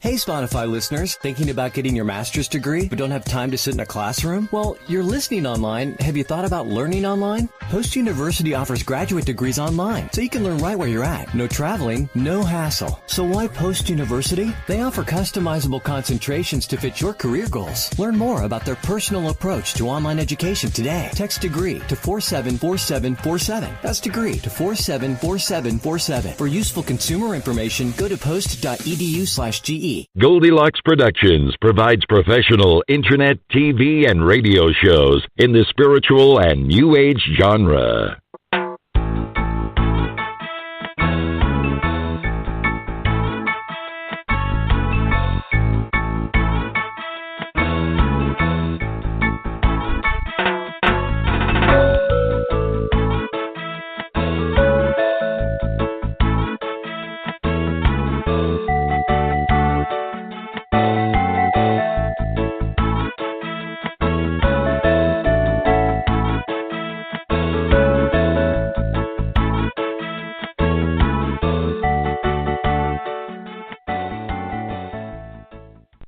Hey Spotify listeners, thinking about getting your master's degree but don't have time to sit in a classroom? Well, you're listening online. Have you thought about learning online? Post University offers graduate degrees online, so you can learn right where you're at. No traveling, no hassle. So why Post University? They offer customizable concentrations to fit your career goals. Learn more about their personal approach to online education today. Text degree to 474747. That's degree to 474747. For useful consumer information, go to post.edu/GE. Goldilocks Productions provides professional internet, TV, and radio shows in the spiritual and New Age genre.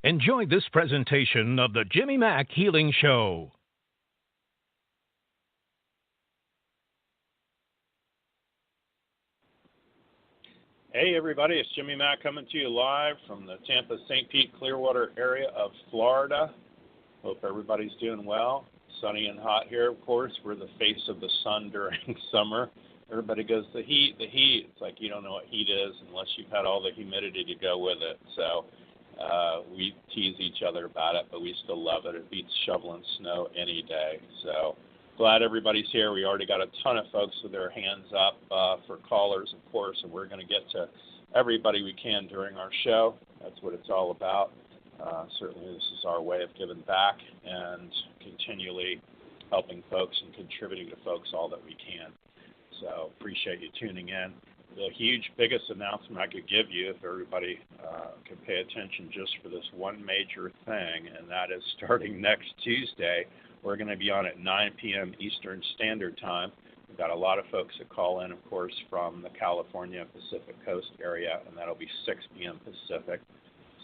Enjoy this presentation of the Jimmy Mack Healing Show. Hey everybody, it's Jimmy Mack coming to you live from the Tampa, St. Pete, Clearwater area of Florida. Hope everybody's doing well. Sunny and hot here, of course. We're the face of the sun during summer. Everybody goes, the heat. It's like you don't know what heat is unless you've had all the humidity to go with it. So we tease each other about it, but we still love it. It beats shoveling snow any day. So glad everybody's here. We already got a ton of folks with their hands up for callers, of course, and we're going to get to everybody we can during our show. That's what it's all about. Certainly this is our way of giving back and continually helping folks and contributing to folks all that we can. So appreciate you tuning in. The biggest announcement I could give you, if everybody can pay attention just for this one major thing, and that is starting next Tuesday, we're going to be on at 9 p.m. Eastern Standard Time. We've got a lot of folks that call in, of course, from the California Pacific Coast area, and that'll be 6 p.m. Pacific.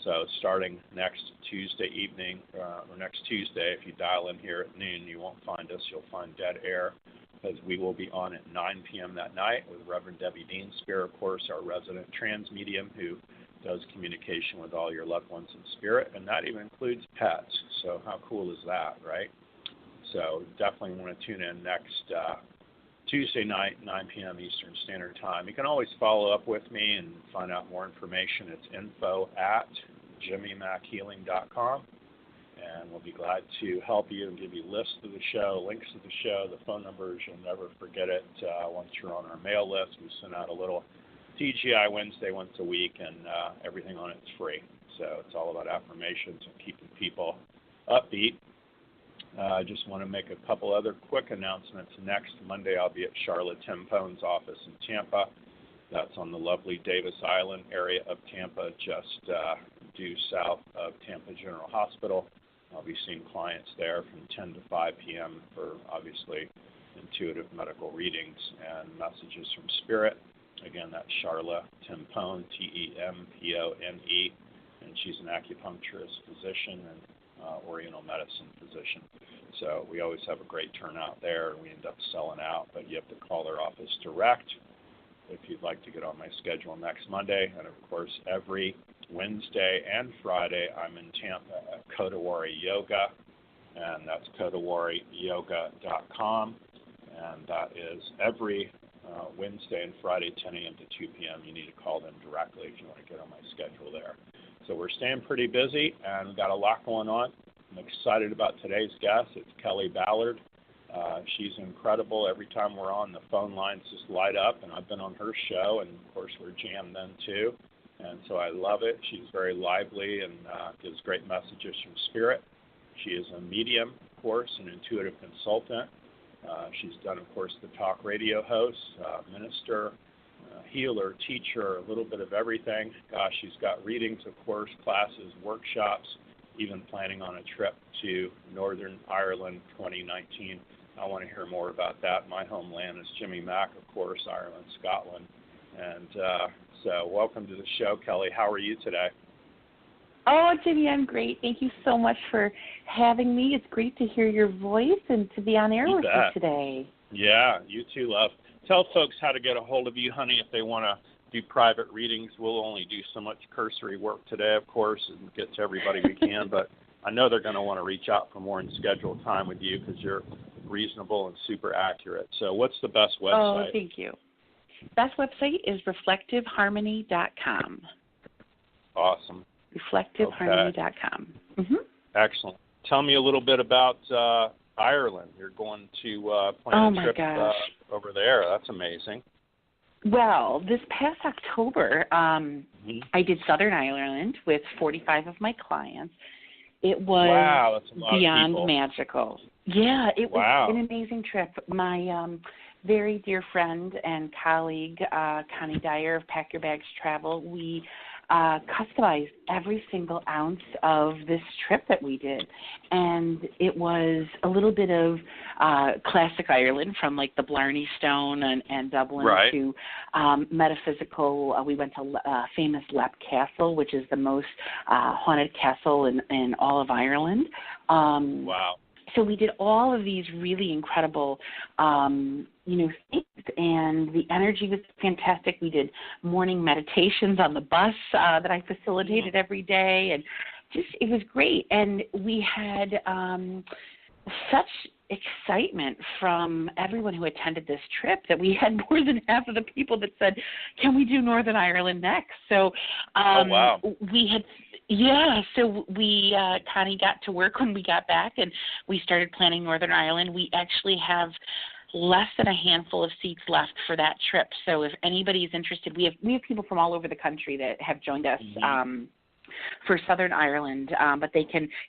So starting next Tuesday evening, or next Tuesday, if you dial in here at noon, you won't find us. You'll find dead air, because we will be on at 9 p.m. that night with Reverend Debbie Dean Spear, of course, our resident trans medium who does communication with all your loved ones in spirit, and that even includes pets. So how cool is that, right? So definitely want to tune in next Tuesday night, 9 p.m. Eastern Standard Time. You can always follow up with me and find out more information. It's info@jimmymackhealing.com. And we'll be glad to help you and give you lists of the show, links to the show, the phone numbers. You'll never forget it once you're on our mail list. We send out a little TGI Wednesday once a week, and everything on it's free. So it's all about affirmations and keeping people upbeat. I just want to make a couple other quick announcements. Next Monday, I'll be at Charlotte Timpone's office in Tampa. That's on the lovely Davis Island area of Tampa, just due south of Tampa General Hospital. I'll be seeing clients there from 10 to 5 p.m. for, obviously, intuitive medical readings and messages from Spirit. Again, that's Charla Timpone, T-E-M-P-O-N-E, and she's an acupuncturist physician and Oriental medicine physician. So we always have a great turnout there, and we end up selling out, but you have to call their office direct if you'd like to get on my schedule next Monday. And, of course, every Wednesday and Friday, I'm in Tampa at Kodawari Yoga, and that's kodawariyoga.com. And that is every Wednesday and Friday, 10 a.m. to 2 p.m. You need to call them directly if you want to get on my schedule there. So we're staying pretty busy, and we've got a lot going on. I'm excited about today's guest. It's Kelly Ballard. She's incredible. Every time we're on, the phone lines just light up, and I've been on her show, and, of course, we're jammed then, too. And so I love it. She's very lively and gives great messages from Spirit. She is a medium, of course, an intuitive consultant. She's done, of course, the talk radio host, minister, healer, teacher, a little bit of everything. Gosh, she's got readings, of course, classes, workshops, even planning on a trip to Northern Ireland 2019. I want to hear more about that. My homeland is Jimmy Mack, of course, Ireland, Scotland. And so welcome to the show, Kelly. How are you today? Oh, Jimmy, I'm great. Thank you so much for having me. It's great to hear your voice and to be on air with you today. Yeah, you too, love. Tell folks how to get a hold of you, honey, if they want to do private readings. We'll only do so much cursory work today, of course, and get to everybody we can, but I know they're going to want to reach out for more and schedule time with you because you're reasonable and super accurate. So what's the best website? Oh, thank you. Best website is reflectiveharmony.com. Awesome. Reflectiveharmony.com. Mm-hmm. Excellent. Tell me a little bit about Ireland. You're going to plan a trip over there. That's amazing. Well, this past October, I did Southern Ireland with 45 of my clients. It was that's a lot beyond of people. magical. Yeah, it was an amazing trip. My very dear friend and colleague, Connie Dyer of Pack Your Bags Travel, we customized every single ounce of this trip that we did. And it was a little bit of classic Ireland, from like the Blarney Stone and Dublin to metaphysical. We went to famous Leap Castle, which is the most haunted castle in all of Ireland. Wow. So we did all of these really incredible, things, and the energy was fantastic. We did morning meditations on the bus that I facilitated every day, and it was great. And we had such excitement from everyone who attended this trip that we had more than half of the people that said, "Can we do Northern Ireland next?" So we had. Yeah, so we, Connie got to work when we got back, and we started planning Northern Ireland. We actually have less than a handful of seats left for that trip. So if anybody is interested, we have people from all over the country that have joined us for Southern Ireland. But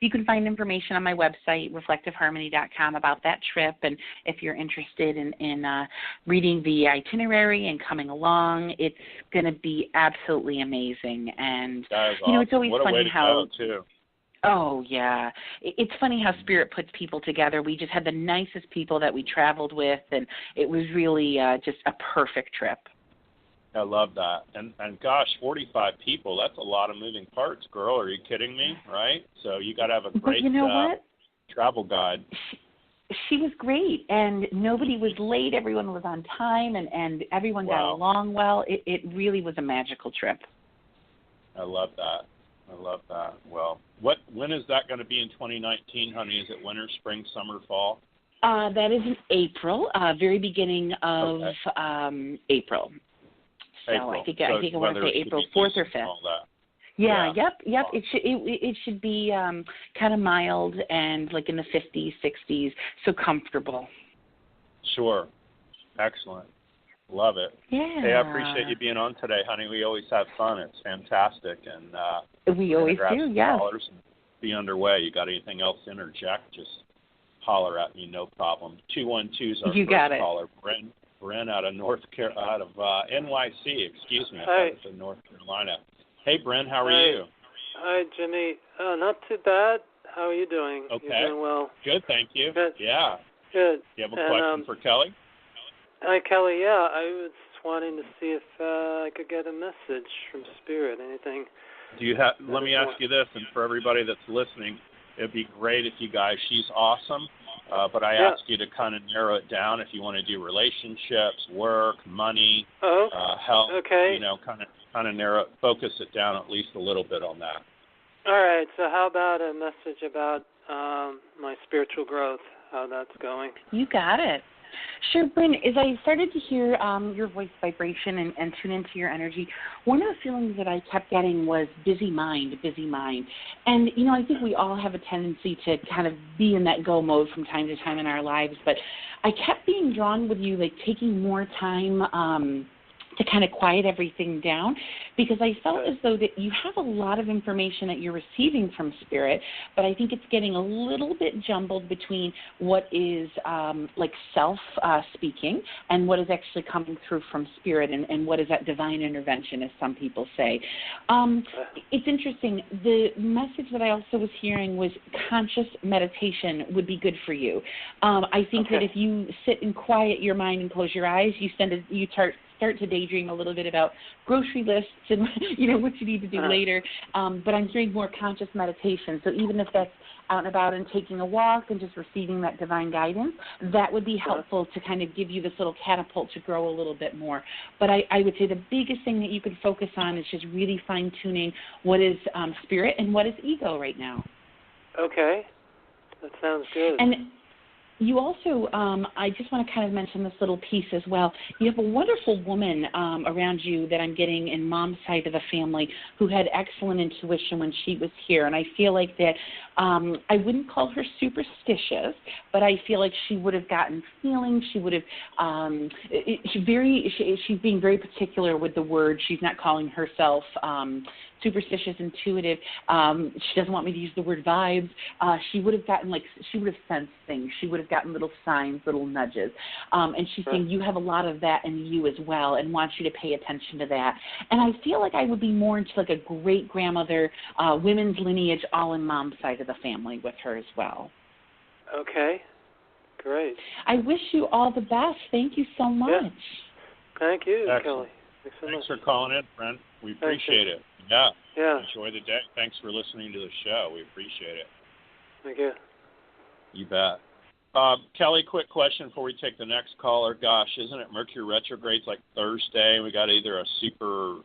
you can find information on my website, reflectiveharmony.com, about that trip. And if you're interested in reading the itinerary and coming along, it's going to be absolutely amazing. And that is awesome. It's always what funny a way to how. Go, too. Oh, yeah. It's funny how Spirit puts people together. We just had the nicest people that we traveled with, and it was really just a perfect trip. I love that. And gosh, 45 people, that's a lot of moving parts, girl. Are you kidding me? Right? So you got to have a great travel guide. She was great, and nobody was late. Everyone was on time, and everyone got along well. It really was a magical trip. I love that. Well, when is that going to be in 2019, honey? Is it winter, spring, summer, fall? That is in April, very beginning of April. So I think I want to say April 4th or 5th. Yeah. Yep. It should be kind of mild and like in the 50s, 60s, so comfortable. Sure. Excellent. Love it. Yeah. Hey, I appreciate you being on today, honey. We always have fun. It's fantastic. And we always do, yeah. And be underway. You got anything else to interject, just holler at me, no problem. 212 is our first caller. Bryn out of NYC, excuse me. Hi. In North Carolina. Hey, Bryn, how are you? Hi, Jimmy. Not too bad. How are you doing? Okay. You're doing well. Good, thank you. Good. Yeah. Good. You have a question for Kelly? Hi, Kelly. Yeah, I was wanting to see if I could get a message from Spirit, anything. Let me ask you this, and for everybody that's listening, it'd be great if you guys, she's awesome, but I ask you to kind of narrow it down if you want to do relationships, work, money, health, kind of narrow, focus it down at least a little bit on that. All right, so how about a message about my spiritual growth, how that's going? You got it. Sure, Bryn, as I started to hear your voice vibration and tune into your energy, one of the feelings that I kept getting was busy mind. And, I think we all have a tendency to kind of be in that go mode from time to time in our lives, but I kept being drawn with you, like taking more time to kind of quiet everything down, because I felt as though that you have a lot of information that you're receiving from Spirit, but I think it's getting a little bit jumbled between what is like self-speaking and what is actually coming through from Spirit and what is that divine intervention, as some people say. It's interesting. The message that I also was hearing was conscious meditation would be good for you. I think that if you sit and quiet your mind and close your eyes, you start to daydream a little bit about grocery lists and, what you need to do later. But I'm hearing more conscious meditation. So even if that's out and about and taking a walk and just receiving that divine guidance, that would be helpful to kind of give you this little catapult to grow a little bit more. But I would say the biggest thing that you can focus on is just really fine-tuning what is spirit and what is ego right now. Okay. That sounds good. And you also, I just want to kind of mention this little piece as well. You have a wonderful woman around you that I'm getting in Mom's side of the family who had excellent intuition when she was here. And I feel like that I wouldn't call her superstitious, but I feel like she would have gotten feelings. She would have, she's being very particular with the word. She's not calling herself superstitious, intuitive. She doesn't want me to use the word vibes. She would have gotten, she would have sensed things. She would have gotten little signs, little nudges. And she's saying you have a lot of that in you as well and wants you to pay attention to that. And I feel like I would be more into a great-grandmother, women's lineage, all in Mom's side of the family with her as well. Okay. Great. I wish you all the best. Thank you so much. Yeah. Thank you, Excellent. Kelly. Thanks for calling in, friend. We appreciate it. Yeah. Yeah. Enjoy the day. Thanks for listening to the show. We appreciate it. Thank you. You bet. Kelly, quick question before we take the next caller. Gosh, isn't it Mercury retrograde's Thursday? We got either a super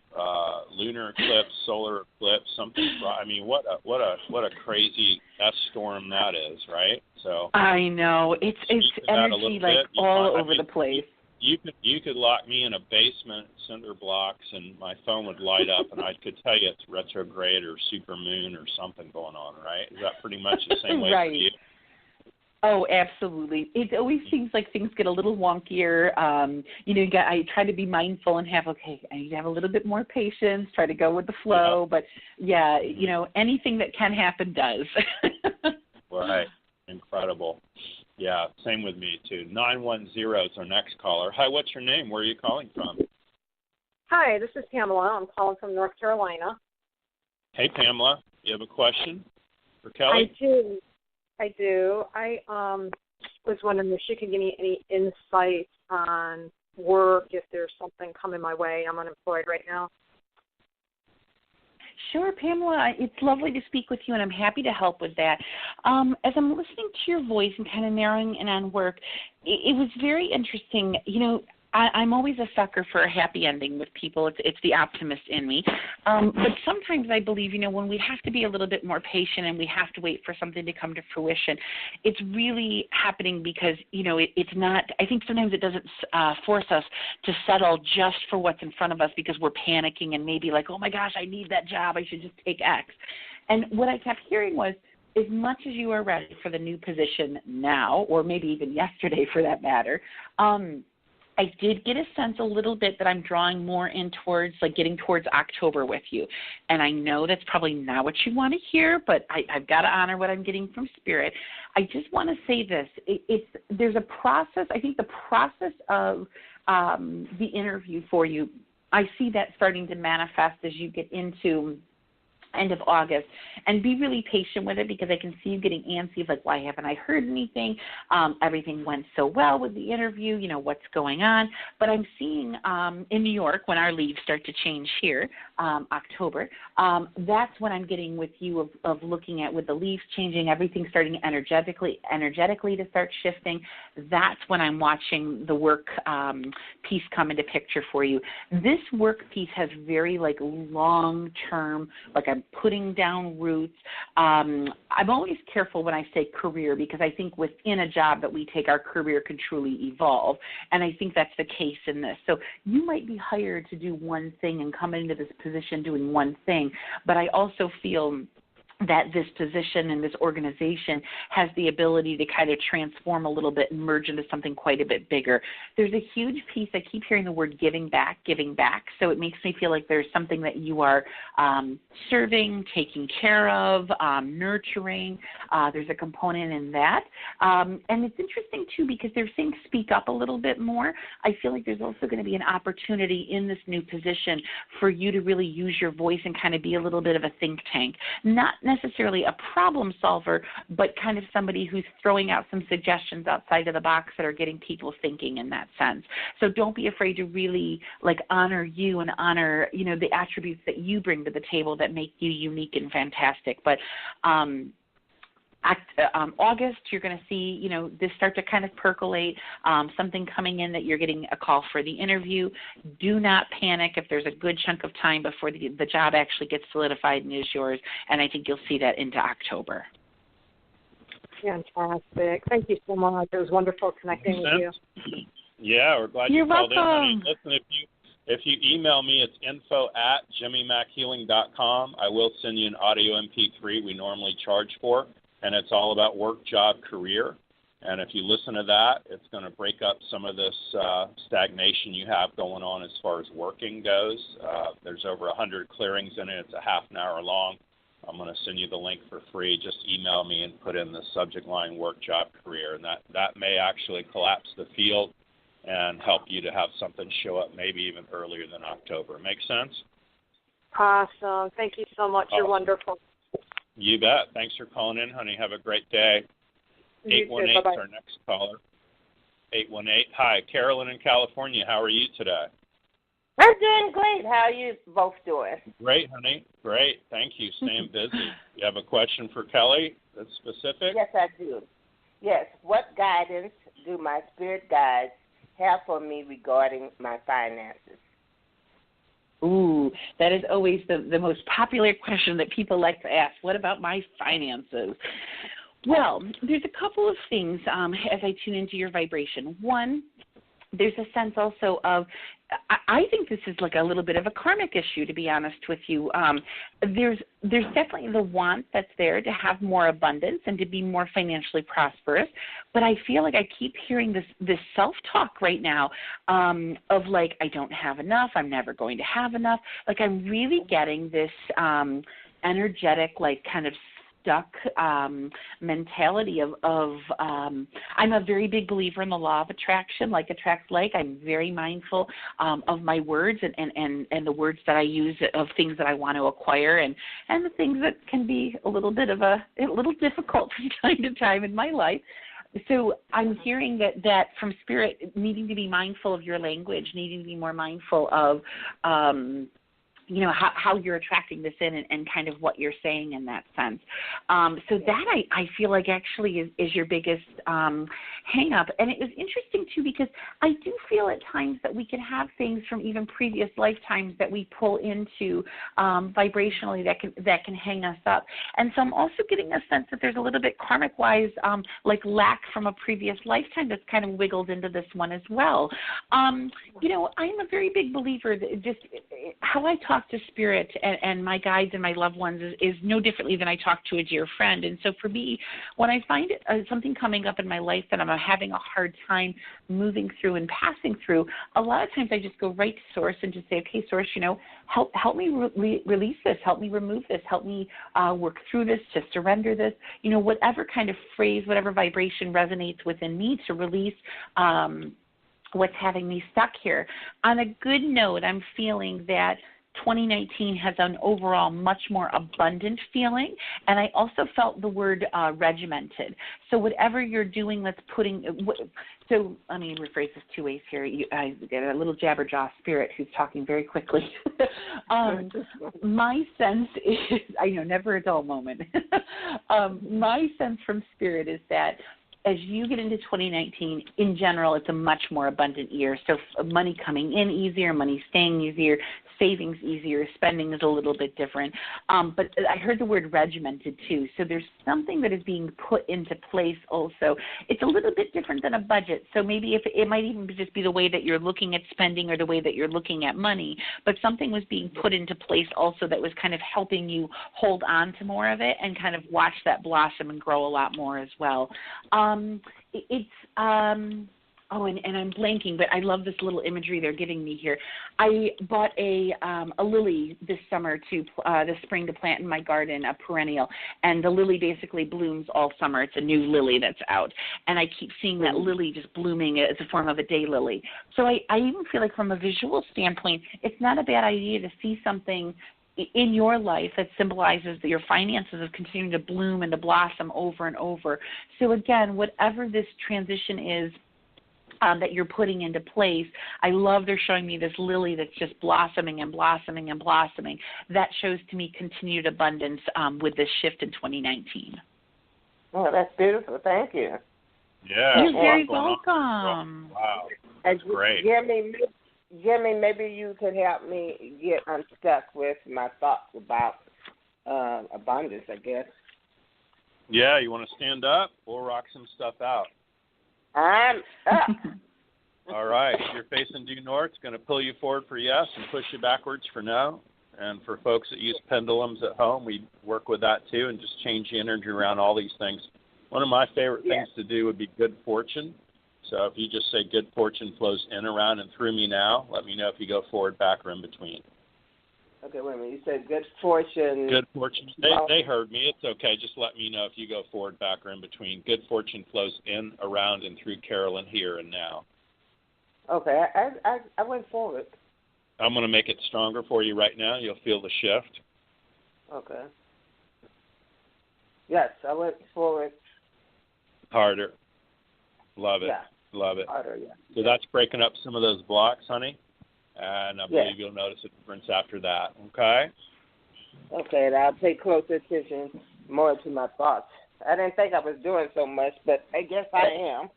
lunar eclipse, solar eclipse, something. I mean, what a crazy S storm that is, right? So I know it's energy all over the place. You could lock me in a basement, cinder blocks, and my phone would light up, and I could tell you it's retrograde or super moon or something going on, right? Is that pretty much the same way right. for you? Oh, absolutely. It always seems like things get a little wonkier. I try to be mindful and I need to have a little bit more patience, try to go with the flow. Yeah. But, anything that can happen does. Right. Incredible. Yeah, same with me, too. 910 is our next caller. Hi, what's your name? Where are you calling from? Hi, this is Pamela. I'm calling from North Carolina. Hey, Pamela. You have a question for Kelly? I do. I was wondering if she could give me any insight on work, if there's something coming my way. I'm unemployed right now. Sure, Pamela. It's lovely to speak with you, and I'm happy to help with that. As I'm listening to your voice and kind of narrowing in on work, it was very interesting. I'm always a sucker for a happy ending with people. It's the optimist in me. But sometimes I believe, when we have to be a little bit more patient and we have to wait for something to come to fruition, it's really happening because, it's not, I think sometimes it doesn't force us to settle just for what's in front of us because we're panicking and maybe oh my gosh, I need that job. I should just take X. And what I kept hearing was, as much as you are ready for the new position now, or maybe even yesterday for that matter, I did get a sense a little bit that I'm drawing more in towards, getting towards October with you. And I know that's probably not what you want to hear, but I've got to honor what I'm getting from Spirit. I just want to say this. There's a process. I think the process of the interview for you, I see that starting to manifest as you get into end of August, and be really patient with it because I can see you getting antsy of why haven't I heard anything? Everything went so well with the interview, what's going on? But I'm seeing in New York, when our leaves start to change here, October, that's when I'm getting with you of looking at with the leaves changing, everything starting energetically to start shifting. That's when I'm watching the work piece come into picture for you. This work piece has very long-term, I'm putting down roots. I'm always careful when I say career because I think within a job that we take, our career can truly evolve, and I think that's the case in this. So you might be hired to do one thing and come into this position doing one thing, but I also feel that this position and this organization has the ability to kind of transform a little bit and merge into something quite a bit bigger. There's a huge piece. I keep hearing the word giving back. So it makes me feel like there's something that you are serving, taking care of, nurturing. There's a component in that. And it's interesting, too, because they're saying speak up a little bit more. I feel like there's also going to be an opportunity in this new position for you to really use your voice and kind of be a little bit of a think tank. Not necessarily a problem solver, but kind of somebody who's throwing out some suggestions outside of the box that are getting people thinking in that sense. So don't be afraid to really honor you and honor, the attributes that you bring to the table that make you unique and fantastic. But August, you're going to see, this start to kind of percolate, something coming in that you're getting a call for the interview. Do not panic if there's a good chunk of time before the job actually gets solidified and is yours, and I think you'll see that into October. Fantastic. Thank you so much. It was wonderful connecting with you. Yeah, we're glad You're you called welcome. in, honey. Listen, if you email me, it's info@jimmymackhealing.com. I will send you an audio MP3 we normally charge for, and it's all about work, job, career. And if you listen to that, it's going to break up some of this stagnation you have going on as far as working goes. There's over 100 clearings in it. It's a half an hour long. I'm going to send you the link for free. Just email me and put in the subject line work, job, career, and that may actually collapse the field and help you to have something show up maybe even earlier than October. Make sense? Awesome. Thank you so much. You're wonderful. You bet. Thanks for calling in, honey. Have a great day. 818 is our next caller. 818. Hi, Carolyn in California. How are you today? I'm doing great. How are you both doing? Great, honey. Great. Thank you. Staying busy. You have a question for Kelly that's specific? Yes, I do. Yes. What guidance do my spirit guides have for me regarding my finances? Ooh, that is always the most popular question that people like to ask. What about my finances? Well, there's a couple of things as I tune into your vibration. One, there's a sense also of, I think this is a little bit of a karmic issue, to be honest with you. There's definitely the want that's there to have more abundance and to be more financially prosperous, but I feel like I keep hearing this self-talk right now of I don't have enough, I'm never going to have enough. I'm really getting this energetic, kind of stuck mentality of I'm a very big believer in the law of attraction, like attracts like. I'm very mindful of my words and the words that I use of things that I want to acquire and the things that can be a little difficult from time to time in my life. So I'm hearing that from Spirit, needing to be mindful of your language, needing to be more mindful of how you're attracting this in and kind of what you're saying in that sense. So that I feel like actually is your biggest hang up. And it was interesting too, because I do feel at times that we can have things from even previous lifetimes that we pull into vibrationally that can hang us up. And so I'm also getting a sense that there's a little bit karmic wise, lack from a previous lifetime that's kind of wiggled into this one as well. I'm a very big believer that just how I talk to Spirit and my guides and my loved ones is no differently than I talk to a dear friend. And so for me, when I find something coming up in my life that I'm having a hard time moving through and passing through, a lot of times I just go right to Source and just say, okay, Source, help me release this, help me remove this, help me work through this, to surrender this, whatever kind of phrase, whatever vibration resonates within me to release what's having me stuck here. On a good note, I'm feeling that 2019 has an overall much more abundant feeling, and I also felt the word regimented. So whatever you're doing that's so let me rephrase this two ways here. I get a little jabberjaw Spirit who's talking very quickly. My sense is, I know, never a dull moment. My sense from Spirit is that as you get into 2019, in general, it's a much more abundant year. So money coming in easier, money staying easier, savings easier, spending is a little bit different. But I heard the word regimented too. So there's something that is being put into place also. It's a little bit different than a budget. So maybe if it might even just be the way that you're looking at spending or the way that you're looking at money, but something was being put into place also that was kind of helping you hold on to more of it and kind of watch that blossom and grow a lot more as well. And I'm blanking, but I love this little imagery they're giving me here. I bought a lily this spring to plant in my garden, a perennial, and the lily basically blooms all summer. It's a new lily that's out, and I keep seeing that lily just blooming as a form of a daylily. So I even feel like from a visual standpoint, it's not a bad idea to see something in your life that symbolizes that your finances have continued to bloom and to blossom over and over. So again, whatever this transition is that you're putting into place, I love they're showing me this lily that's just blossoming and blossoming and blossoming. That shows to me continued abundance with this shift in 2019. Oh, that's beautiful. Thank you. Yeah. You're very welcome. Wow. That's great. Jimmy, maybe you could help me get unstuck with my thoughts about abundance, I guess. Yeah, you want to stand up? We'll rock some stuff out. I'm up. All right. If you're facing due north, it's going to pull you forward for yes and push you backwards for no. And for folks that use pendulums at home, we work with that too and just change the energy around all these things. One of my favorite things to do would be good fortune. So if you just say good fortune flows in, around, and through me now, let me know if you go forward, back, or in between. Okay, wait a minute. You said good fortune. Good fortune. They heard me. It's okay. Just let me know if you go forward, back, or in between. Good fortune flows in, around, and through Carolyn here and now. Okay, I went forward. I'm going to make it stronger for you right now. You'll feel the shift. Okay. Yes, I went forward. Harder. Love it. Yeah. Love it. Harder, yeah. So that's breaking up some of those blocks, honey. And I believe you'll notice a difference after that, okay? Okay, and I'll pay close attention more to my thoughts. I didn't think I was doing so much, but I guess I am.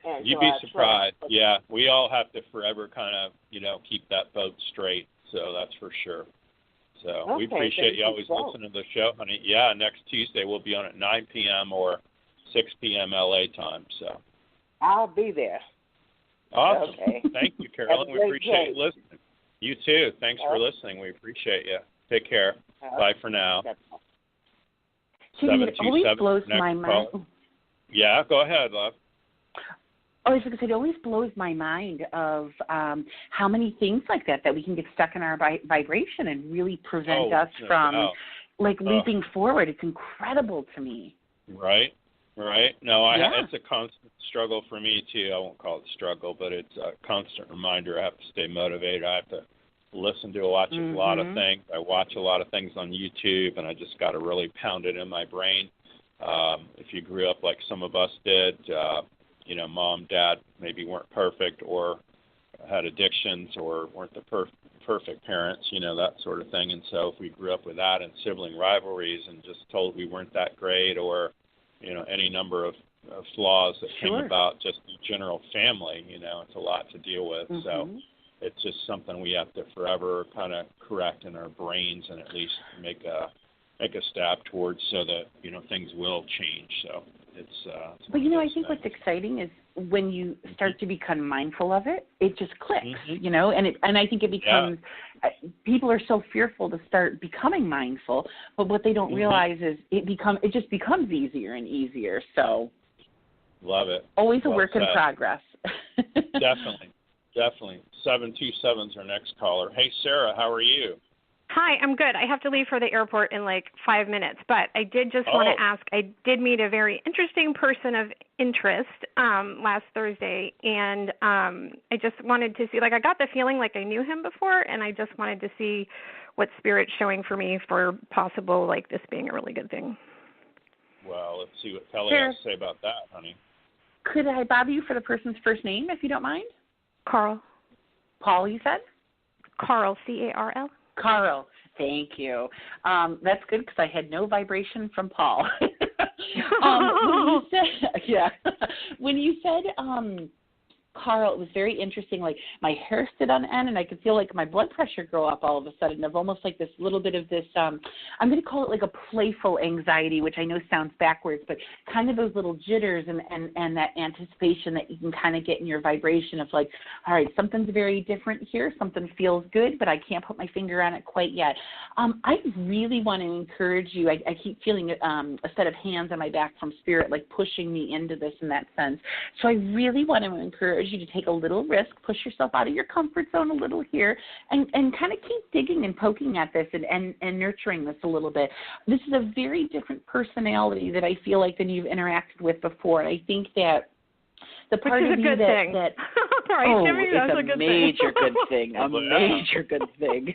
And You'd be surprised. Yeah, we all have to forever kind of, keep that boat straight. So that's for sure. So we appreciate you always listening to the show, honey. Yeah, next Tuesday we'll be on at 9 p.m. or 6 p.m. LA time. So I'll be there. Awesome. Okay. Thank you, Carolyn. We appreciate you listening. You too. Thanks for listening. We appreciate you. Take care. Bye for now. It always blows my mind. Yeah, go ahead, love. I was going to say, it always blows my mind of how many things like that we can get stuck in our vibration and really prevent us from, leaping forward. It's incredible to me. Right. No, it's a constant struggle for me, too. I won't call it struggle, but it's a constant reminder. I have to stay motivated. I have to listen to watch a lot of things. I watch a lot of things on YouTube, and I just got to really pound it in my brain. If you grew up like some of us did, mom, dad maybe weren't perfect or had addictions or weren't the perfect parents, that sort of thing. And so if we grew up with that and sibling rivalries and just told we weren't that great or, any number of flaws that came about just in general family, it's a lot to deal with. So it's just something we have to forever kind of correct in our brains and at least make a stab towards so that, things will change. So it's but, I think what's exciting is when you start to become mindful of it, it just clicks, and I think it becomes, people are so fearful to start becoming mindful, but what they don't realize is it just becomes easier and easier. So love it. Always a work in progress. Definitely. 727's our next caller. Hey, Sarah, how are you? Hi, I'm good. I have to leave for the airport in 5 minutes, but I did just want to ask, I did meet a very interesting person of interest last Thursday, and I just wanted to see, I got the feeling like I knew him before, and I just wanted to see what Spirit's showing for me for possible, this being a really good thing. Well, let's see what Kelly has to say about that, honey. Could I bother you for the person's first name, if you don't mind? Carl. Paul, you said? Carl, C-A-R-L. Carl, thank you. That's good because I had no vibration from Paul. When you said Carl, it was very interesting. My hair stood on end, and I could feel my blood pressure go up all of a sudden. Of almost this little bit of this. I'm going to call it a playful anxiety, which I know sounds backwards, but kind of those little jitters and that anticipation that you can kind of get in your vibration of all right, something's very different here. Something feels good, but I can't put my finger on it quite yet. I really want to encourage you. I keep feeling a set of hands on my back from Spirit, pushing me into this in that sense. So I really want to encourage you to take a little risk, push yourself out of your comfort zone a little here, and kind of keep digging and poking at this and nurturing this a little bit. This is a very different personality that I feel than you've interacted with before. And I think that the part of you that right, Jimmy, it's a major good thing, a major good thing.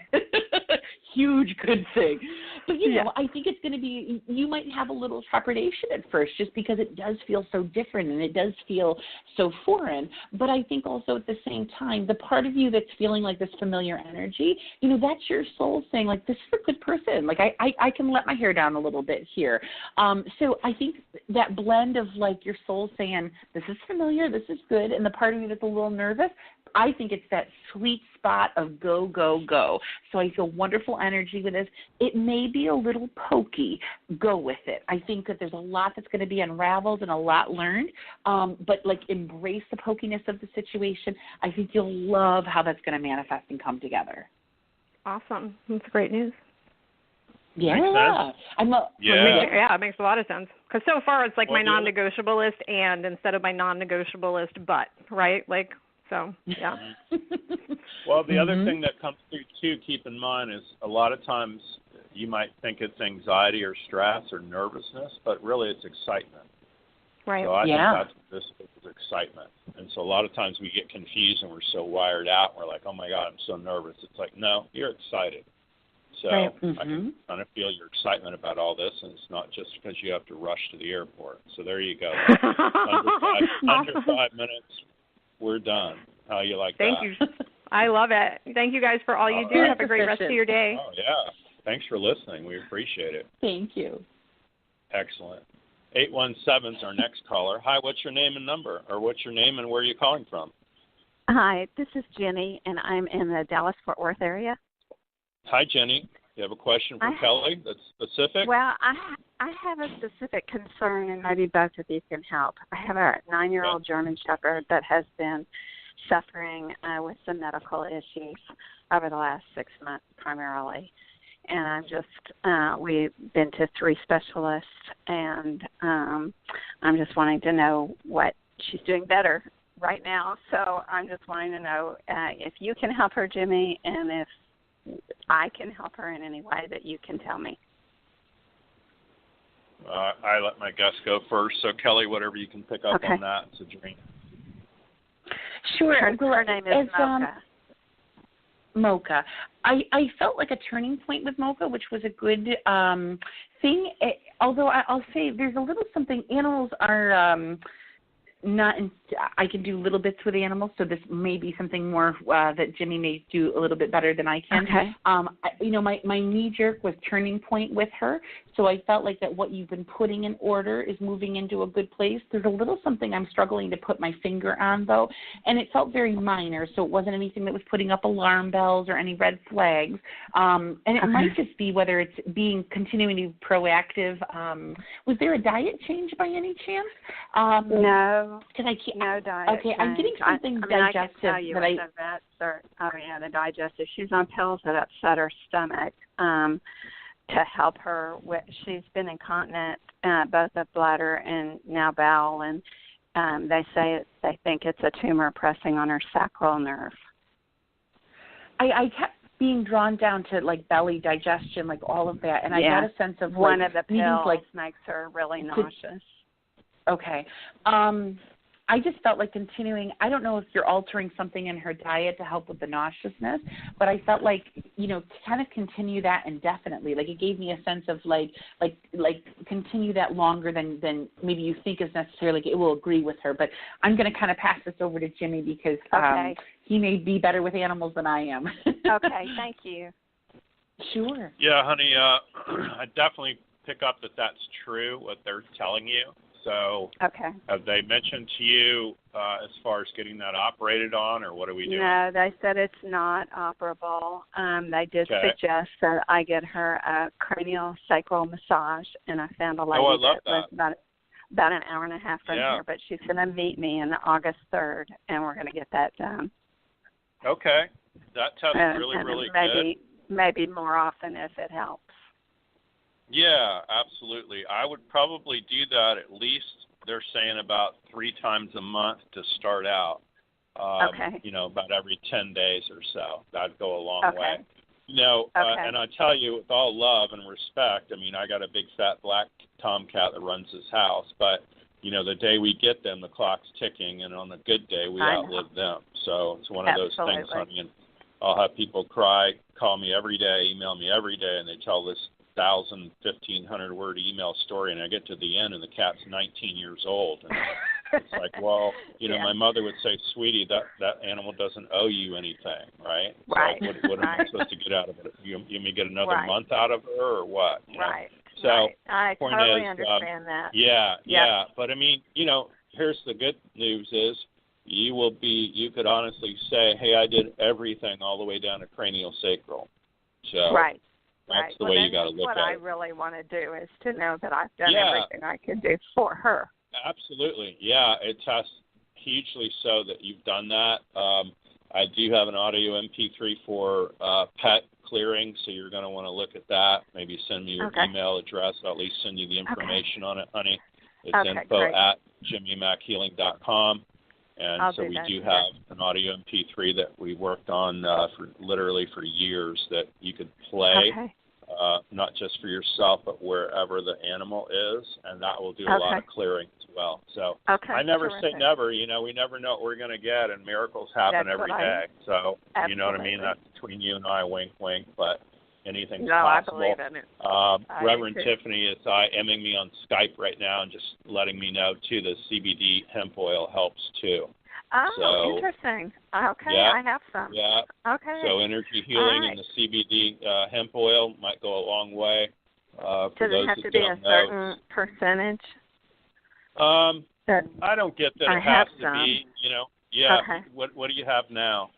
huge good thing. But, I think it's going to be, you might have a little trepidation at first just because it does feel so different and it does feel so foreign. But I think also at the same time, the part of you that's feeling like this familiar energy, that's your soul saying, like, this is a good person. Like, I can let my hair down a little bit here. So I think that blend of, like, your soul saying, this is familiar, this is good, and the part of you that's a little nervous, I think it's that sweet spot of go, go, go. So I feel wonderful energy with this. It may be a little pokey. Go with it. I think that there's a lot that's going to be unraveled and a lot learned, but, like, embrace the pokiness of the situation. I think you'll love how that's going to manifest and come together. Awesome. That's great news. Yeah. It makes a lot of sense. Because so far it's like my non-negotiable list and instead of my non-negotiable list but, right? Like, so, yeah. Well, the other thing that comes through, too, keep in mind is a lot of times you might think it's anxiety or stress or nervousness, but really it's excitement. Right. So I think that's this is excitement. And so a lot of times we get confused and we're so wired out. And we're like, oh, my God, I'm so nervous. It's like, no, you're excited. So I can kind of feel your excitement about all this, and it's not just because you have to rush to the airport. So there you go. Under 5 minutes, we're done. How you like that? Thank you. I love it. Thank you guys for all you do. Have a great rest of your day. Oh, yeah. Thanks for listening. We appreciate it. Thank you. Excellent. 817 is our next caller. Hi, what's your name and number? Or what's your name and where are you calling from? Hi, this is Jenny, and I'm in the Dallas-Fort Worth area. Hi, Jenny. You have a question for Kelly that's specific? Well, I have a specific concern, and maybe both of you can help. I have a 9-year-old German Shepherd that has been suffering with some medical issues over the last 6 months primarily. And I'm just, we've been to 3 specialists, and I'm just wanting to know what she's doing better right now. So I'm just wanting to know if you can help her, Jimmy, and if I can help her in any way that you can tell me. I let my guest go first. So, Kelly, whatever you can pick up on that, it's a dream. Sure. Her name is Mocha. Mocha. I felt like a turning point with Mocha, which was a good thing. Although I'll say there's a little something. Animals are not. I can do little bits with animals, so this may be something more that Jimmy may do a little bit better than I can. Okay. My knee jerk was turning point with her, so I felt like that what you've been putting in order is moving into a good place. There's a little something I'm struggling to put my finger on, though, and it felt very minor, so it wasn't anything that was putting up alarm bells or any red flags. And it might just be whether it's continuing to be proactive. Was there a diet change by any chance? No. No diet. Okay, I'm getting something digestive. I can tell you the vets are, the digestive. She's on pills that upset her stomach to help her with. She's been incontinent, both of bladder and now bowel, and they think it's a tumor pressing on her sacral nerve. I kept being drawn down to like belly digestion, like all of that, and I got a sense of one of the pills like makes her really nauseous. Okay. I just felt like continuing. I don't know if you're altering something in her diet to help with the nauseousness, but I felt like, kind of continue that indefinitely. Like it gave me a sense of like continue that longer than maybe you think is necessary. Like it will agree with her. But I'm going to kind of pass this over to Jimmy because he may be better with animals than I am. Okay. Thank you. Sure. Yeah, honey. I definitely pick up that that's true, what they're telling you. So have they mentioned to you as far as getting that operated on, or what are we doing? No, they said it's not operable. They did suggest that I get her a cranial sacral massage, and I found a lady that was about an hour and a half from here, but she's going to meet me on August 3rd, and we're going to get that done. Okay. That test is really good. Maybe more often if it helps. Yeah, absolutely. I would probably do that at least, they're saying about 3 times a month to start out. About every 10 days or so. That'd go a long way. And I tell you, with all love and respect, I mean, I got a big fat black tomcat that runs this house, but, the day we get them, the clock's ticking, and on a good day, we outlive them. So it's one of those things, honey. And I'll have people call me every day, email me every day, and they tell this 1,000, 1,500-word email story, and I get to the end, and the cat's 19 years old. And it's like, well, my mother would say, sweetie, that animal doesn't owe you anything, right? Right. So what am I supposed to get out of it? You may get another month out of her or what? Right. So I point totally is, understand that. Yeah. But I mean, here's the good news is you could honestly say, hey, I did everything all the way down to cranial sacral. So right. That's the way you got to look at it. What I really want to do is to know that I've done everything I can do for her. Absolutely. Yeah, it tests hugely so that you've done that. I do have an audio MP3 for pet clearing, so you're going to want to look at that. Maybe send me your email address. I'll at least send you the information on it, honey. It's info@jimmymackhealing.com. And so we do have an audio MP3 that we worked on for years that you could play, not just for yourself, but wherever the animal is, and that will do a lot of clearing as well. So I never say never. We never know what we're going to get, and miracles happen every day. So you know what I mean? That's between you and I, wink, wink, but anything's possible. I believe in it. Reverend Tiffany is IMing me on Skype right now and just letting me know, too, the CBD hemp oil helps, too. Oh, interesting. Okay, I have some. Yeah. Okay. So energy healing and the CBD hemp oil might go a long way. Does it have to be a certain percentage? I don't get that it has to be, Yeah. Okay. What do you have now?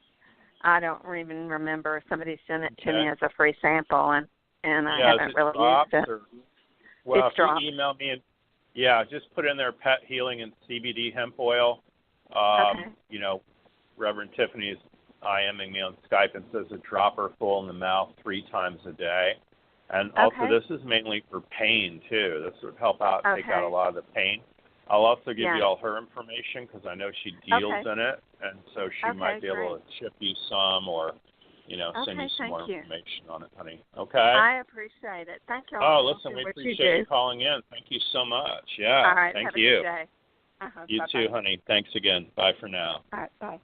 I don't even remember. Somebody sent it to me as a free sample, and I haven't really used it. Well, it's if you email me, just put in there pet healing and CBD hemp oil. Reverend Tiffany is IMing me on Skype and says a dropper full in the mouth 3 times a day. And also this is mainly for pain, too. This would help out and take out a lot of the pain. I'll also give you all her information because I know she deals in it, and so she might be able to chip you some or, send you some more information on it, honey. Okay? I appreciate it. Thank you. Oh, listen, we appreciate you calling in. Thank you so much. Yeah, all right, thank have you. A good day. You bye-bye. too, honey. Thanks again. Bye for now. All right, bye.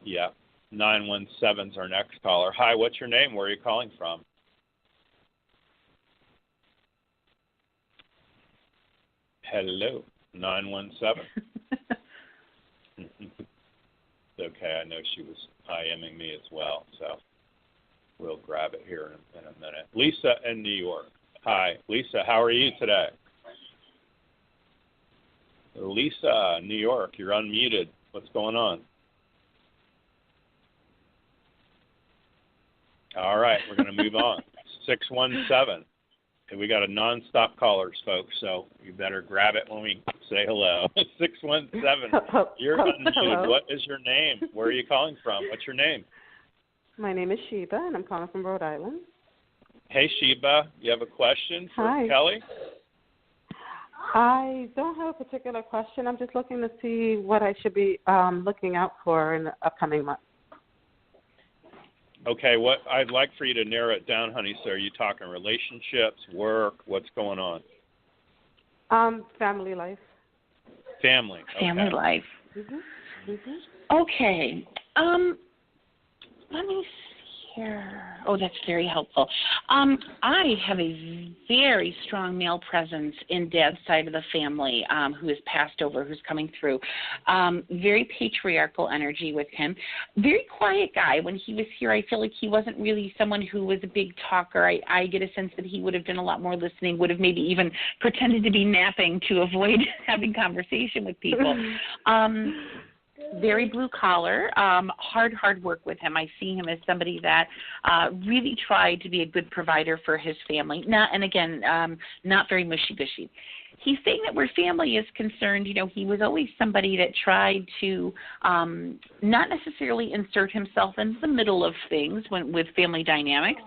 Yeah. 917's our next caller. Hi, what's your name? Where are you calling from? Hello, 917. It's okay. I know she was IMing me as well, so we'll grab it here in a minute. Lisa in New York. Hi, Lisa. How are you today? Lisa, New York. You're unmuted. What's going on? All right, we're going to move on. 617. Okay, we got a nonstop callers, folks, so you better grab it when we say hello. 617. You're unmuted. Hello. What is your name? Where are you calling from? What's your name? My name is Sheba, and I'm calling from Rhode Island. Hey, Sheba. You have a question for Kelly? I don't have a particular question. I'm just looking to see what I should be looking out for in the upcoming month. Okay, what I'd like for you to narrow it down, honey. So are you talking relationships, work, what's going on? Family life. Family. Okay. Family life. Mm-hmm. Mm-hmm. Okay. Let me see here. Oh, that's very helpful. I have a very strong male presence in Dad's side of the family who has passed over, who's coming through. Very patriarchal energy with him. Very quiet guy. When he was here, I feel like he wasn't really someone who was a big talker. I get a sense that he would have done a lot more listening, would have maybe even pretended to be napping to avoid having conversation with people. Very blue collar, hard work with him. I see him as somebody that really tried to be a good provider for his family. Not very mushy-gushy. He's saying that where family is concerned, he was always somebody that tried to not necessarily insert himself into the middle of things with family dynamics,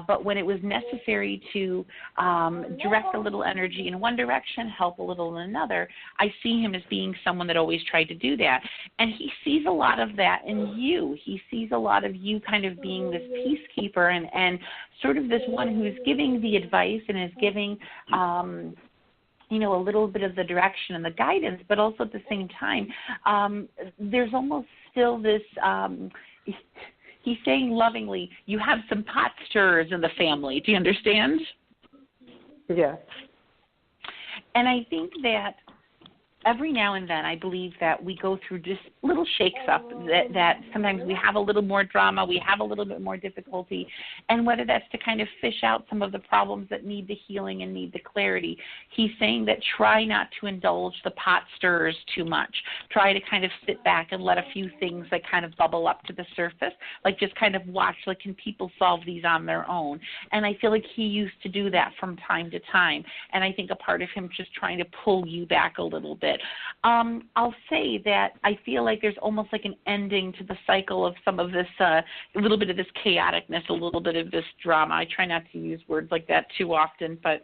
but when it was necessary to direct a little energy in one direction, help a little in another, I see him as being someone that always tried to do that. And he sees a lot of that in you. He sees a lot of you kind of being this peacekeeper and sort of this one who's giving the advice and is giving a little bit of the direction and the guidance, but also at the same time, there's almost still this, he's saying lovingly, you have some pot stirrers in the family. Do you understand? Yes. And I think that every now and then, I believe that we go through just little shakes up, that sometimes we have a little more drama, we have a little bit more difficulty, and whether that's to kind of fish out some of the problems that need the healing and need the clarity. He's saying that try not to indulge the pot stirrers too much. Try to kind of sit back and let a few things that kind of bubble up to the surface, like just kind of watch, like, can people solve these on their own? And I feel like he used to do that from time to time, and I think a part of him just trying to pull you back a little bit. I'll say that I feel like there's almost like an ending to the cycle of some of this, a little bit of this chaoticness, a little bit of this drama. I try not to use words like that too often, but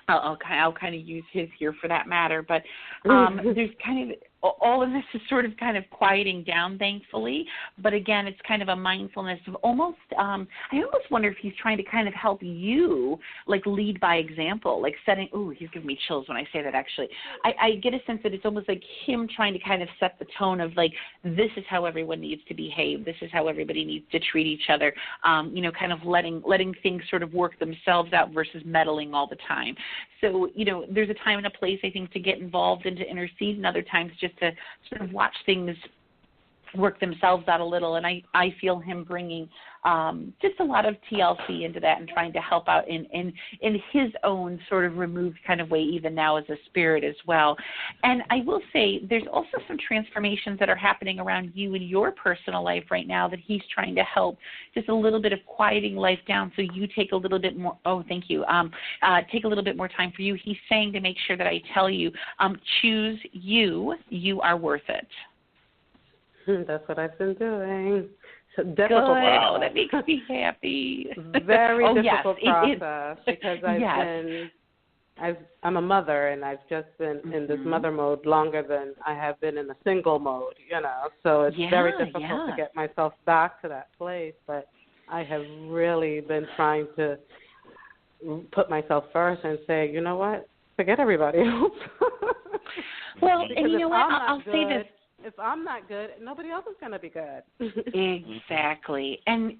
I'll kind of use his here for that matter. But there's kind of all of this is sort of kind of quieting down, thankfully. But again, it's kind of a mindfulness of almost, I almost wonder if he's trying to kind of help you, like, lead by example, like setting, he's giving me chills when I say that, actually. I get a sense that it's almost like him trying to kind of set the tone of, like, this is how everyone needs to behave. This is how everybody needs to treat each other, kind of letting things sort of work themselves out versus meddling all the time. So, there's a time and a place, I think, to get involved and to intercede, and other times just to sort of watch things work themselves out a little. And I feel him bringing just a lot of TLC into that and trying to help out in his own sort of removed kind of way, even now as a spirit as well. And I will say there's also some transformations that are happening around you in your personal life right now that he's trying to help, just a little bit of quieting life down so you take a little bit more, thank you, take a little bit more time for you. He's saying to make sure that I tell you, choose you are worth it. That's what I've been doing. Difficult. Wow. That makes me happy. Very difficult process because I'm a mother and I've just been in this mother mode longer than I have been in the single mode, So it's very difficult to get myself back to that place. But I have really been trying to put myself first and say, you know what? Forget everybody else. Well, and you know what? I'll say this. If I'm not good, nobody else is going to be good. Exactly. And,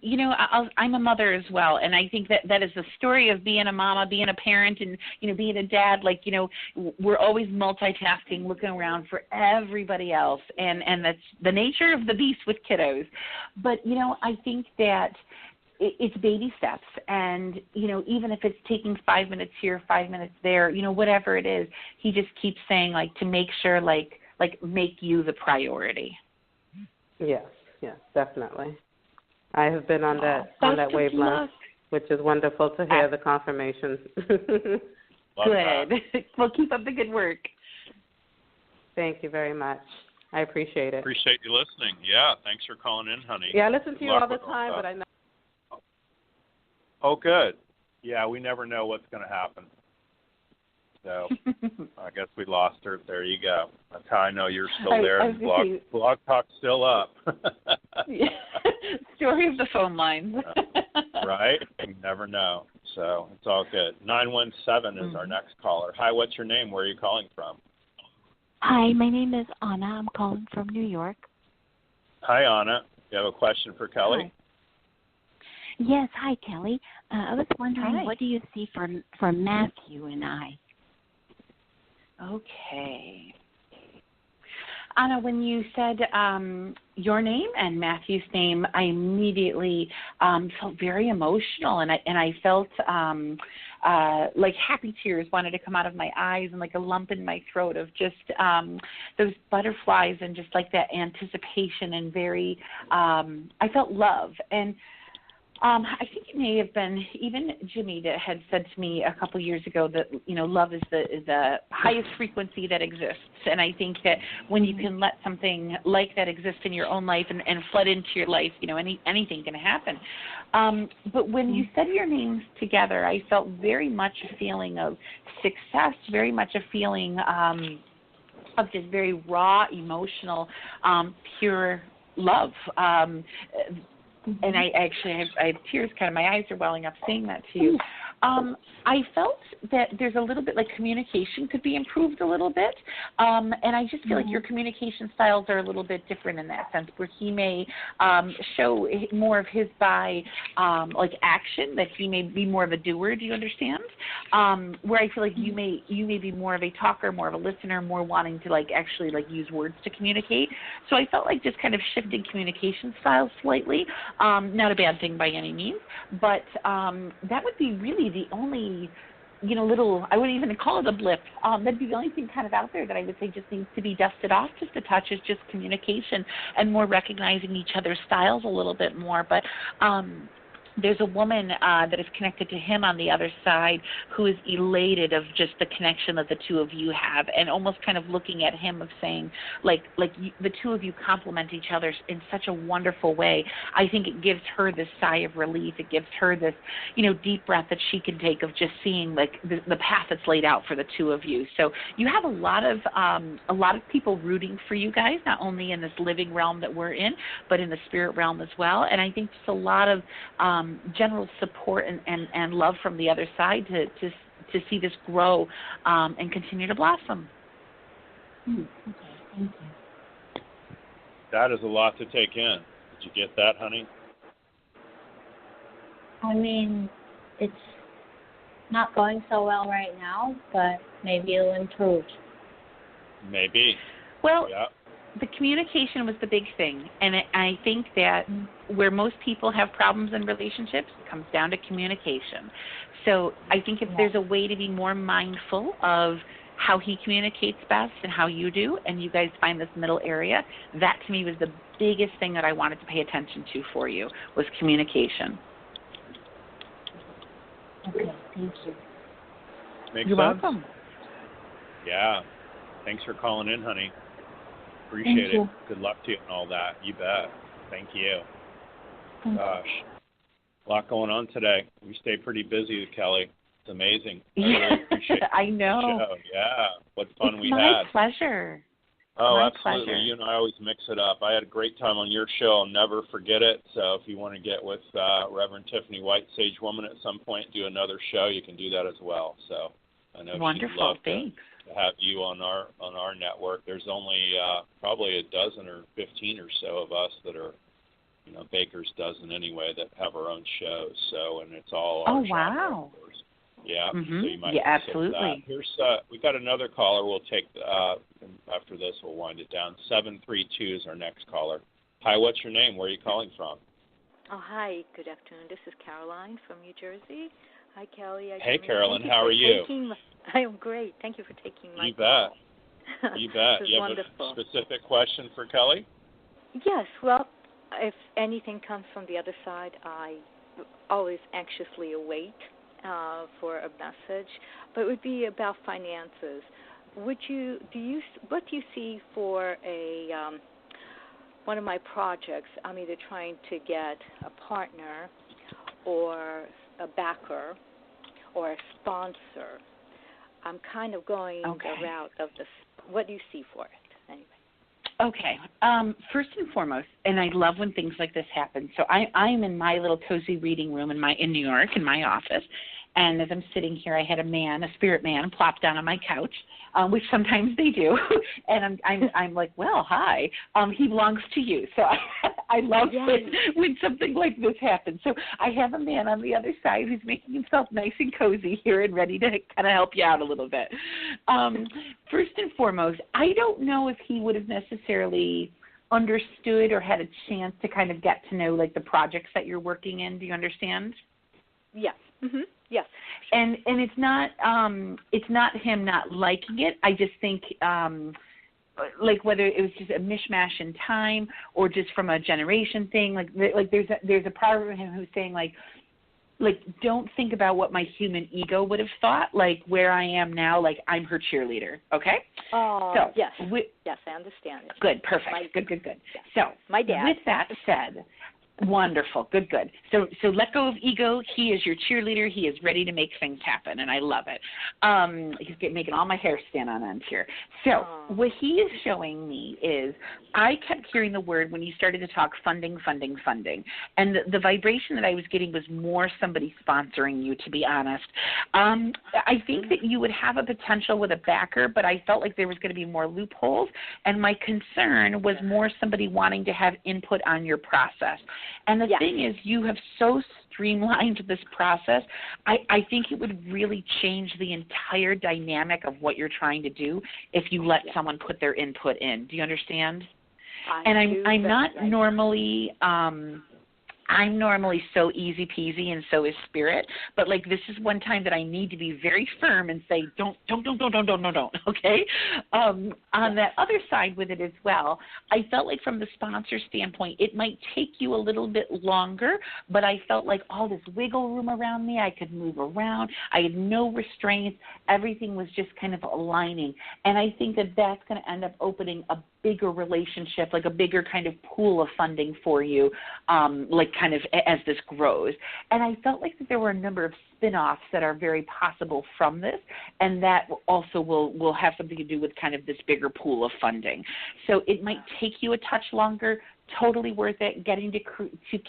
I'm a mother as well, and I think that is the story of being a mama, being a parent, and, being a dad. Like, we're always multitasking, looking around for everybody else, and that's the nature of the beast with kiddos. But, I think that it's baby steps, and, even if it's taking 5 minutes here, 5 minutes there, whatever it is, he just keeps saying, like, to make sure, like make you the priority. Yes, definitely. I have been on that wavelength, which is wonderful to hear the confirmations. Good. Well, keep up the good work. Thank you very much. I appreciate it. Appreciate you listening. Yeah, thanks for calling in, honey. Yeah, I listen to you all the time, but I know. Oh, good. Yeah, we never know what's going to happen. So I guess we lost her. There you go. That's how I know you're still there. And Blog Talk's still up. Story of the phone lines. Right? You never know. So it's all good. 917 is our next caller. Hi, what's your name? Where are you calling from? Hi, my name is Anna. I'm calling from New York. Hi, Anna. You have a question for Kelly? Hi. Yes. Hi, Kelly. I was wondering, what do you see for Matthew and I? Okay. Anna, when you said your name and Matthew's name, I immediately felt very emotional, and I felt like happy tears wanted to come out of my eyes and like a lump in my throat of just those butterflies and just like that anticipation and very, I felt love. And I think it may have been even Jimmy that had said to me a couple years ago that, love is the highest frequency that exists. And I think that when you can let something like that exist in your own life and flood into your life, anything can happen. But when you said your names together, I felt very much a feeling of success, very much a feeling of just very raw, emotional, pure love. And I have tears my eyes are welling up saying that to you. I felt that there's a little bit like communication could be improved a little bit, and I just feel like your communication styles are a little bit different in that sense, where he may show more of his by like action, that he may be more of a doer. Do you understand? Where I feel like you may be more of a talker, more of a listener, more wanting to like actually like use words to communicate. So I felt like just kind of shifting communication styles slightly. Not a bad thing by any means, but that would be really the only, little, I wouldn't even call it a blip. That'd be the only thing kind of out there that I would say just needs to be dusted off just a touch, is just communication and more recognizing each other's styles a little bit more. But there's a woman that is connected to him on the other side who is elated of just the connection that the two of you have, and almost kind of looking at him of saying, the two of you complement each other in such a wonderful way. I think it gives her this sigh of relief. It gives her this, deep breath that she can take of just seeing like the path that's laid out for the two of you. So you have a lot of people rooting for you guys, not only in this living realm that we're in, but in the spirit realm as well. And I think just a lot of general support and love from the other side to see this grow and continue to blossom. Okay, thank you. That is a lot to take in. Did you get that, honey? I mean, it's not going so well right now, but maybe it'll improve. Maybe. Well, the communication was the big thing, and I think that where most people have problems in relationships, it comes down to communication. So I think if there's a way to be more mindful of how he communicates best and how you do, and you guys find this middle area, that to me was the biggest thing that I wanted to pay attention to for you, was communication. Okay, thank you. Makes You're sense? welcome. Yeah. Thanks for calling in, honey. Appreciate it. Good luck to you and all that. You bet. Thank you. Gosh. A lot going on today. We stay pretty busy with Kelly. It's amazing. I really appreciate I know. the show. Yeah. What fun it's we my had. Pleasure. Oh, my absolutely. Pleasure. You and I always mix it up. I had a great time on your show. I'll never forget it. So if you want to get with Reverend Tiffany White, Sage Woman, at some point, do another show, you can do that as well. So I know wonderful. she'd love Thanks. to have you on our network. There's only probably a dozen or 15 or so of us that are, Baker's dozen anyway, that have our own shows. So, and it's all our genre, wow. of course. Yeah. Mm-hmm. So you might absolutely. Here's we got another caller. We'll take after this. We'll wind it down. 732 is our next caller. Hi, what's your name? Where are you calling from? Oh, hi. Good afternoon. This is Caroline from New Jersey. Hi, Kelly. Hey, Carolyn. How are you? I am great. Thank you for taking my call. You bet. You have wonderful. A specific question for Kelly? Yes. Well, if anything comes from the other side, I always anxiously await for a message. But it would be about finances. What do you see for a one of my projects? I'm either trying to get a partner or a backer or a sponsor. I'm kind of going the route of this. What do you see for it? Anyway. Okay. First and foremost, and I love when things like this happen. So I'm in my little cozy reading room in New York, in my office. And as I'm sitting here, I had a spirit man, plop down on my couch, which sometimes they do. And I'm like, well, hi. He belongs to you. So I love when something like this happens. So I have a man on the other side who's making himself nice and cozy here and ready to kind of help you out a little bit. First and foremost, I don't know if he would have necessarily understood or had a chance to kind of get to know like the projects that you're working in. Do you understand? Yes. Mm-hmm. Yes. And it's not him not liking it. I just think like whether it was just a mishmash in time or just from a generation thing. Like there's a part of him who's saying like don't think about what my human ego would have thought. Like where I am now, like I'm her cheerleader. Okay. Oh, so, yes, I understand it. Good. Perfect. Good. Yes. So my dad. With that said. Wonderful. Good. So let go of ego. He is your cheerleader. He is ready to make things happen, and I love it. He's making all my hair stand on end here. So what he is showing me is I kept hearing the word when you started to talk funding. And the vibration that I was getting was more somebody sponsoring you, to be honest. I think that you would have a potential with a backer, but I felt like there was going to be more loopholes, and my concern was more somebody wanting to have input on your process. And the thing is, you have so streamlined this process, I think it would really change the entire dynamic of what you're trying to do if you let someone put their input in. Do you understand? I'm not normally I'm normally so easy peasy, and so is Spirit, but like this is one time that I need to be very firm and say, don't, okay? On that other side with it as well, I felt like from the sponsor standpoint, it might take you a little bit longer, but I felt like all this wiggle room around me, I could move around, I had no restraints, everything was just kind of aligning, and I think that that's going to end up opening a bigger relationship, like a bigger kind of pool of funding for you, like kind of as this grows. And I felt like that there were a number of spin-offs that are very possible from this, and that also will have something to do with kind of this bigger pool of funding. So it might take you a touch longer, totally worth it, getting to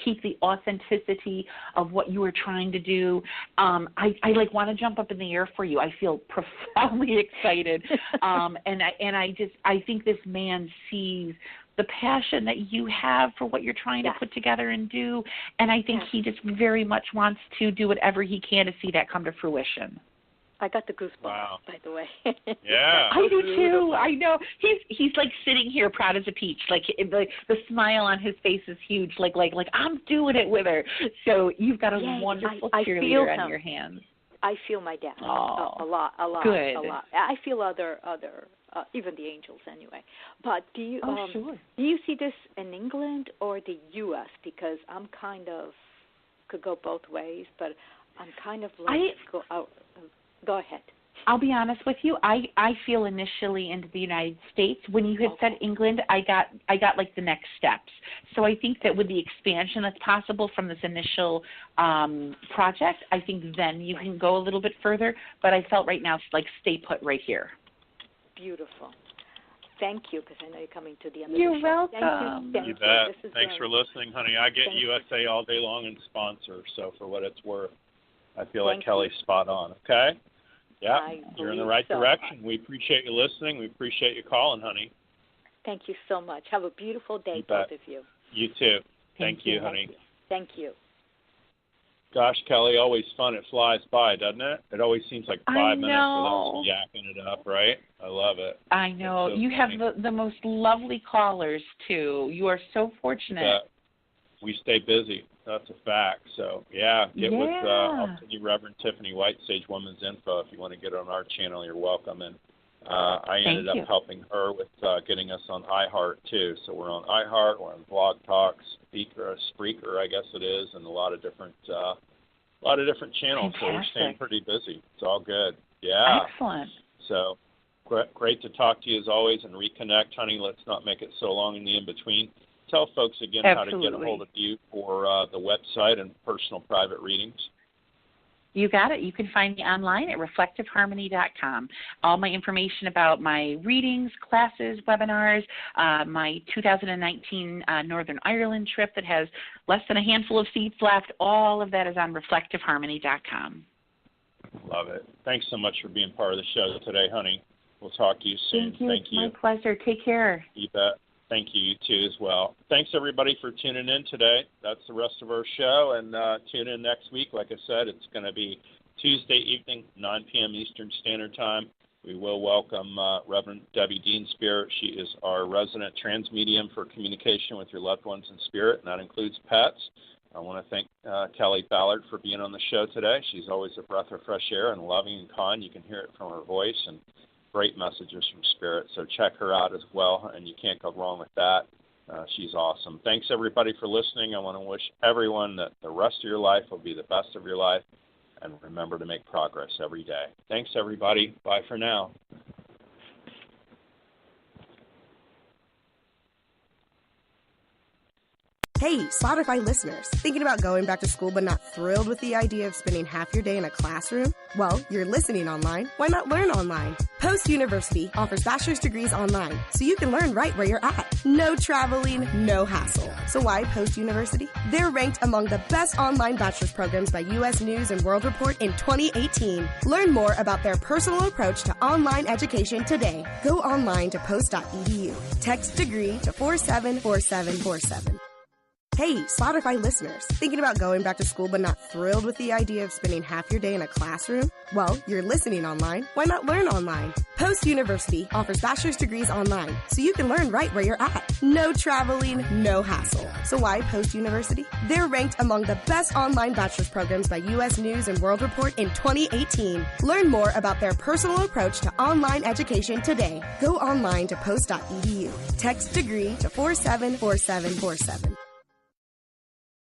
keep the authenticity of what you are trying to do. I like want to jump up in the air for you. I feel profoundly excited, and I think this man sees the passion that you have for what you're trying to put together and do, and I think he just very much wants to do whatever he can to see that come to fruition. I got the goosebumps, by the way. Yeah. I do too. I know. He's like sitting here proud as a peach. Like the smile on his face is huge. Like I'm doing it with her. So you've got a wonderful cheerleader on your hands. I feel my dad a lot. Good. A lot. I feel other even the angels anyway. But do you do you see this in England or the U.S.? Because I'm kind of could go both ways, but I'm kind of like go out. Go ahead. I'll be honest with you. I feel initially into the United States. When you had said England, I got like the next steps. So I think that with the expansion that's possible from this initial project, I think then you can go a little bit further. But I felt right now like stay put right here. Beautiful. Thank you, because I know you're coming to the end You're of the show. welcome. Thank you. You bet. Thanks for listening, honey. I get USA all day long and sponsor, so for what it's worth, I feel like Kelly's spot on, okay? Yeah, you're in the right direction. We appreciate you listening. We appreciate you calling, honey. Thank you so much. Have a beautiful day, both of you. You too. Thank you, honey. Thank you. Gosh, Kelly, always fun. It flies by, doesn't it? It always seems like 5 minutes without yakking it up, right? I love it. I know. So you have the most lovely callers, too. You are so fortunate. We stay busy. That's a fact. So, get with, I'll send you Reverend Tiffany White, Sage Woman's Info. If you want to get on our channel, you're welcome. And I ended up helping her with getting us on iHeart, too. So we're on iHeart, we're on Blog Talk, Spreaker, I guess it is, and a lot of different channels. Fantastic. So we're staying pretty busy. It's all good. Yeah. Excellent. So great to talk to you as always and reconnect, honey. Let's not make it so long in the in-between. Tell folks again how to get a hold of you for the website and personal private readings. You got it. You can find me online at reflectiveharmony.com. All my information about my readings, classes, webinars, my 2019 Northern Ireland trip that has less than a handful of seats left, all of that is on reflectiveharmony.com. Love it. Thanks so much for being part of the show today, honey. We'll talk to you soon. Thank you. It's my pleasure. Take care. You bet. Thank you. You too as well. Thanks, everybody, for tuning in today. That's the rest of our show. And tune in next week. Like I said, it's going to be Tuesday evening, 9 p.m. Eastern Standard Time. We will welcome Reverend Debbie Dean Spirit. She is our resident transmedium for communication with your loved ones in spirit, and that includes pets. I want to thank Kelly Ballard for being on the show today. She's always a breath of fresh air and loving and kind. You can hear it from her voice, and great messages from Spirit. So check her out as well, and you can't go wrong with that. She's awesome. Thanks, everybody, for listening. I want to wish everyone that the rest of your life will be the best of your life, and remember to make progress every day. Thanks, everybody. Bye for now. Hey, Spotify listeners, thinking about going back to school but not thrilled with the idea of spending half your day in a classroom? Well, you're listening online. Why not learn online? Post University offers bachelor's degrees online, so you can learn right where you're at. No traveling, no hassle. So why Post University? They're ranked among the best online bachelor's programs by U.S. News and World Report in 2018. Learn more about their personal approach to online education today. Go online to post.edu. Text degree to 474747. Hey, Spotify listeners, thinking about going back to school but not thrilled with the idea of spending half your day in a classroom? Well, you're listening online. Why not learn online? Post University offers bachelor's degrees online, so you can learn right where you're at. No traveling, no hassle. So why Post University? They're ranked among the best online bachelor's programs by U.S. News and World Report in 2018. Learn more about their personal approach to online education today. Go online to post.edu. Text degree to 474747.